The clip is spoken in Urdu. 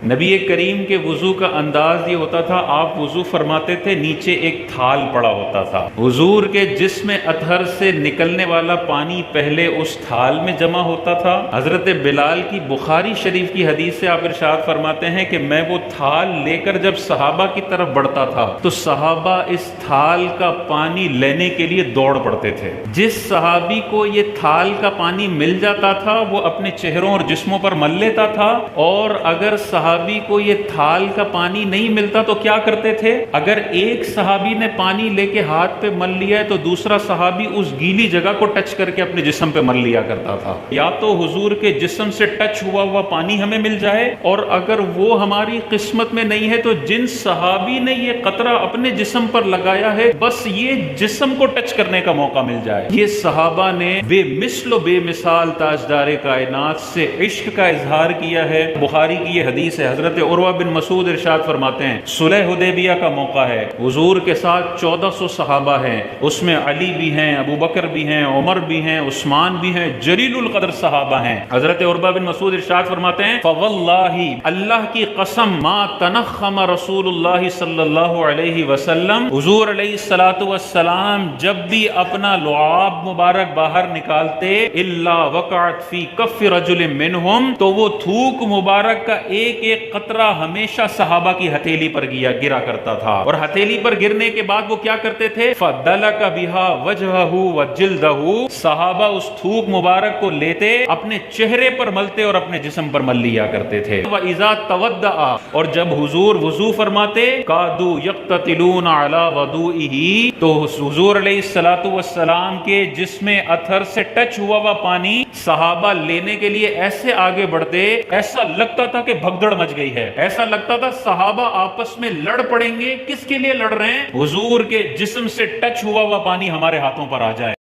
نبی کریم کے وضو کا انداز یہ ہوتا تھا، آپ وضو فرماتے تھے، نیچے ایک تھال پڑا ہوتا تھا، حضور کے جسم اطہر سے نکلنے والا پانی پہلے اس تھال میں جمع ہوتا تھا۔ حضرت بلال کی بخاری شریف کی حدیث سے آپ ارشاد فرماتے ہیں کہ میں وہ تھال لے کر جب صحابہ کی طرف بڑھتا تھا تو صحابہ اس تھال کا پانی لینے کے لیے دوڑ پڑتے تھے۔ جس صحابی کو یہ تھال کا پانی مل جاتا تھا وہ اپنے چہروں اور جسموں پر مل لیتا تھا، اور اگر صحابی کو یہ تھال کا پانی نہیں ملتا تو کیا کرتے تھے؟ اگر ایک صحابی نے پانی لے کے ہاتھ پہ مل لیا ہے تو دوسرا صحابی اس گیلی جگہ کو ٹچ کر کے اپنے جسم پہ مل لیا کرتا تھا۔ یا تو حضور کے جسم سے ٹچ ہوا پانی ہمیں مل جائے، اور اگر وہ ہماری قسمت میں نہیں ہے تو جن صحابی نے یہ قطرہ اپنے جسم پر لگایا ہے بس یہ جسم کو ٹچ کرنے کا موقع مل جائے۔ یہ صحابہ نے بے مثل و بے مثال تاجدار کائنات سے عشق کا اظہار کیا ہے۔ بخاری کی یہ حدیث ہے، حضرت عروہ بن مسعود ارشاد فرماتے ہیں صلح حدیبیہ کا موقع ہے، حضور کے ساتھ 1400 صحابہ ہیں، اس میں علی بھی ہیں، ابو بکر بھی ہیں، عمر بھی ہیں، عثمان بھی ہیں، جلیل القدر صحابہ ہیں۔ حضرت عروہ بن مسعود ارشاد فرماتے ہیں فواللہ، اللہ کی قسم، ما تنخم رسول اللہ صلی اللہ علیہ وسلم، حضور علیہ الصلوۃ والسلام جب بھی اپنا لعاب مبارک باہر نکالتے الا وقعت فی کف رجل منہم، تو وہ تھوک مبارک کا ایک ایک قطرہ ہمیشہ صحابہ کی ہتھیلی پر گرا کرتا تھا، اور ہتھیلی پر گرنے کے بعد وہ کیا کرتے تھے؟ فدلک بہا وجہہ وجلدہ، صحابہ اس تھوک مبارک کو لیتے اپنے چہرے پر ملتے اور اپنے جسم پر مل لیا کرتے تھے۔ وَإِذَا تَوَدَّعَ، اور جب حضور وضو فرماتے قَادُوا يَقْتَتِلُونَ عَلَى وَضُوئِهِ، تو حضور علیہ الصلوۃ والسلام کے جسم اطہر سے ٹچ ہوا پانی صحابہ لینے کے لیے ایسے آگے بڑھتے، ایسا لگتا تھا کہ بھگدڑ مچ گئی ہے، ایسا لگتا تھا صحابہ آپس میں لڑ پڑیں گے۔ کس کے لیے لڑ رہے ہیں؟ حضور کے جسم سے ٹچ ہوا پانی ہمارے ہاتھوں پر آ جائے۔